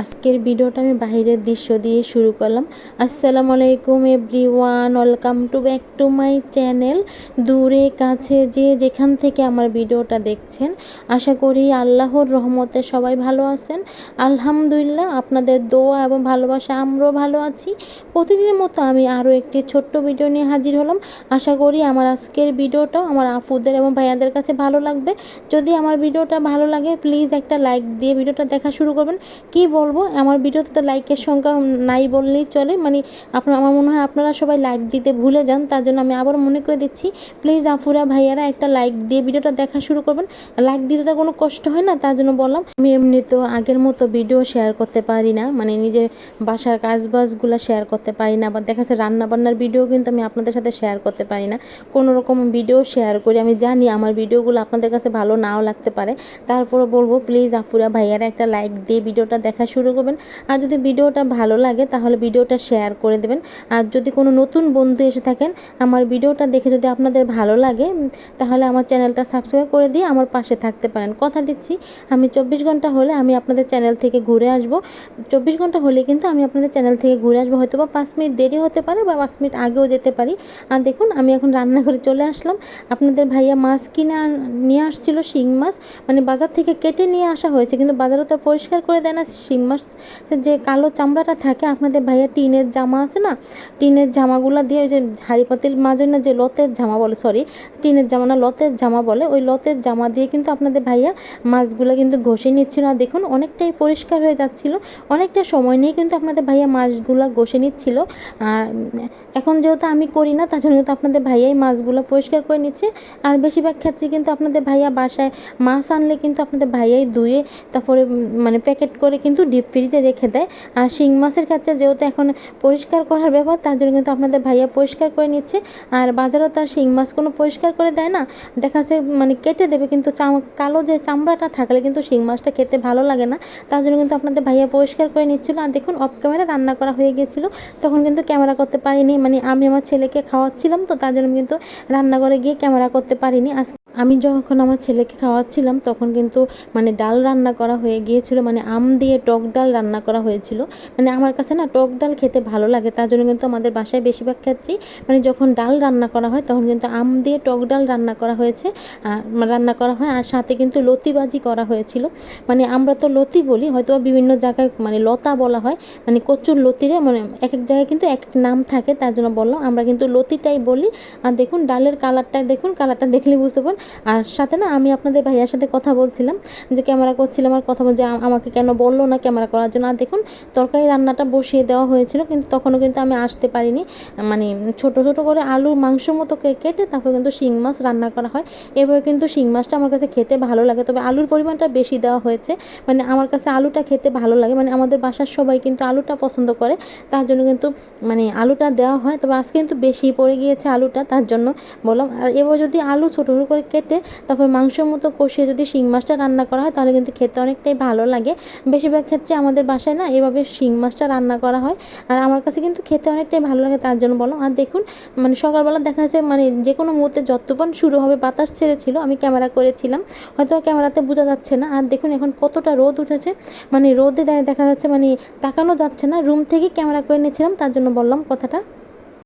আজকের ভিডিওটা আমি বাহিরের দৃশ্য দিয়ে শুরু করলাম। আসসালামু আলাইকুম everyone, welcome to back to my channel. দূরে কাছে যে যেখান থেকে আমার ভিডিওটা দেখছেন, আশা করি আল্লাহর রহমতে সবাই ভালো আছেন। আলহামদুলিল্লাহ, আপনাদের দোয়া এবং ভালোবাসা আমরাও ভালো আছি। প্রতিদিনের মতো আমি আরও একটি ছোট্ট ভিডিও নিয়ে হাজির হলাম। আশা করি আমার আজকের ভিডিওটাও আমার আফুদের এবং ভাইয়াদের কাছে ভালো লাগবে। যদি আমার ভিডিওটা ভালো লাগে প্লিজ একটা লাইক দিয়ে ভিডিওটা দেখা শুরু করবেন। কি বলবো, আমার ভিডিওতে তো লাইকের সংখ্যা নাই বললেই চলে। আমার মনে হয় আপনারা সবাই লাইক দিতে ভুলে যান, তার জন্য আমি আবার মনে করে দিচ্ছি, প্লিজ আফুরা ভাইয়ারা একটা লাইক দিয়ে ভিডিওটা দেখা শুরু করবেন। লাইক দিতে তো কোনো কষ্ট হয় না, তার জন্য বললাম। আমি এমনি তো আগের মতো ভিডিও শেয়ার করতে পারি না, নিজের বাসার কাজবাজগুলো শেয়ার করতে পারি না, আবার দেখা যাচ্ছে রান্নাবান্নার ভিডিও কিন্তু আমি আপনাদের সাথে শেয়ার করতে পারি না। কোনো রকম ভিডিও শেয়ার করি, আমি জানি আমার ভিডিওগুলো আপনাদের কাছে ভালো নাও লাগতে পারে, তারপরে বলবো প্লিজ আফুরা ভাইয়ারা একটা লাইক দিয়ে ভিডিওটা দেখা শুরু করবেন। আর যদি ভিডিওটা ভালো লাগে তাহলে ভিডিওটা শেয়ার করে দেবেন। আর যদি কোনো নতুন বন্ধু এসে থাকেন, আমার ভিডিওটা দেখে যদি আপনাদের ভালো লাগে তাহলে আমার চ্যানেলটা সাবস্ক্রাইব করে দিয়ে আমার পাশে থাকতে পারেন। কথা দিচ্ছি, আমি 24 ঘন্টা হলে আমি আপনাদের চ্যানেল থেকে ঘুরে আসব। 24 ঘন্টা হলে কিন্তু আমি আপনাদের চ্যানেল থেকে ঘুরে আসবো। হয়তো বা 5 মিনিট দেরি হতে পারে বা 5 মিনিট আগেও যেতে পারি। আর দেখুন, আমি এখন রান্নাঘরে চলে আসলাম। আপনাদের ভাইয়া মাছ কিনে নিয়ে আসছিল, শিং মাছ, বাজার থেকে কেটে নিয়ে আসা হয়েছে, কিন্তু বাজারে তো পরিষ্কার করে দেয় না। শিং মাছ যে কালো চামড়াটা থাকে, আপনাদের ভাইয়া টিনের জামা আছে না, টিনের জামাগুলো দিয়ে ওই যে হাঁড়ি পাতিল মাঝে না, যে লতের জামা বলে, সরি টিনের জামা না লতের জামা বলে, ওই লতের জামা দিয়ে কিন্তু আপনাদের ভাইয়া মাছগুলো কিন্তু ঘষে নিচ্ছিল। আর দেখুন অনেকটাই পরিষ্কার হয়ে যাচ্ছিল, অনেকটা সময় নিয়ে কিন্তু আপনাদের ভাইয়া মাছগুলো ঘষে নিচ্ছিল। আর এখন যেহেতু আমি করি না, তার জন্য কিন্তু আপনাদের ভাইয়াই মাছগুলো পরিষ্কার করে নিচ্ছে। আর বেশিরভাগ ক্ষেত্রে কিন্তু আপনাদের ভাইয়া বাসায় মাছ আনলে কিন্তু আপনাদের ভাইয়াই ধুয়ে তারপরে প্যাকেট করে কিন্তু ডিপ ফ্রিজে রেখে দেয়। আর শিং মাছের ক্ষেত্রে যেহেতু এখন পরিষ্কার করার ব্যাপার, তার জন্য কিন্তু আপনাদের ভাইয়া পরিষ্কার করে নিচ্ছে। আর বাজারেও তো আর শিং মাছ কোনো পরিষ্কার করে দেয় না, দেখা যাচ্ছে কেটে দেবে, কিন্তু কালো যে চামড়াটা থাকলে কিন্তু শিং মাছটা খেতে ভালো লাগে না, তার জন্য কিন্তু আপনাদের ভাইয়া পরিষ্কার করে নিচ্ছিল। আর দেখুন অফ ক্যামেরা রান্না করা হয়ে গিয়েছিল, তখন কিন্তু ক্যামেরা করতে পারিনি, আমি আমার ছেলেকে খাওয়াচ্ছিলাম, তো তার জন্য কিন্তু রান্নাঘরে গিয়ে ক্যামেরা করতে পারিনি। আমি যখন আমার ছেলেকে খাওয়াচ্ছিলাম তখন কিন্তু ডাল রান্না করা হয়ে গিয়েছিল, আম দিয়ে টক ডাল রান্না করা হয়েছিল। আমার কাছে না টক ডাল খেতে ভালো লাগে, তার জন্য কিন্তু আমাদের বাসায় বেশিরভাগ ক্ষেত্রেই যখন ডাল রান্না করা হয় তখন কিন্তু আম দিয়ে টক ডাল রান্না করা হয়েছে, রান্না করা হয়। আর সাথে কিন্তু লতিবাজি করা হয়েছিল। আমরা তো লতি বলি, হয়তো বিভিন্ন জায়গায় লতা বলা হয়, কচুর লতিরে এক এক জায়গায় কিন্তু এক এক নাম থাকে, তার জন্য বললাম আমরা কিন্তু লতিটাই বলি। আর দেখুন ডালের কালারটা, দেখুন কালারটা দেখলে বুঝতে পারেন। আর সাথে না আমি আপনাদের ভাইয়ার সাথে কথা বলছিলাম, যে ক্যামেরা করছিলাম, আর কথা বলছে আমাকে কেন বললো না ক্যামেরা করার জন্য। আর দেখুন তরকারি রান্নাটা বসিয়ে দেওয়া হয়েছিল, কিন্তু তখনও কিন্তু আমি আসতে পারিনি। ছোট ছোট করে আলু মাংস মতো কেটে তারপর কিন্তু শিং মাছ রান্না করা হয়। এভাবে কিন্তু শিং মাছটা আমার কাছে খেতে ভালো লাগে, তবে আলুর পরিমাণটা বেশি দেওয়া হয়েছে। আমার কাছে আলুটা খেতে ভালো লাগে, আমাদের বাসার সবাই কিন্তু আলুটা পছন্দ করে, তার জন্য কিন্তু আলুটা দেওয়া হয়। তবে আজকে কিন্তু বেশি পড়ে গিয়েছে আলুটা, তার জন্য বললাম। আর এবার যদি আলু ছোটো ছোটো করে কেটে তারপর মাংসের মতো কষিয়ে যদি শিং মাছটা রান্না করা হয় তাহলে কিন্তু খেতে অনেকটাই ভালো লাগে। বেশিরভাগ ক্ষেত্রে আমাদের বাসায় না এভাবে শিং মাছটা রান্না করা হয়, আর আমার কাছে কিন্তু খেতে অনেকটাই ভালো লাগে, তার জন্য বললাম। আর দেখুন সকালবেলা দেখা যাচ্ছে যে কোনো মুহূর্তে যত তুফান শুরু হবে, বাতাস ছেড়েছিল, আমি ক্যামেরা করেছিলাম, হয়তো ক্যামেরাতে বোঝা যাচ্ছে না। আর দেখুন এখন কতটা রোদ উঠেছে, রোদে দেখা যাচ্ছে তাকানো যাচ্ছে না, রুম থেকে ক্যামেরা করে নিয়েছিলাম, তার জন্য বললাম কথাটা।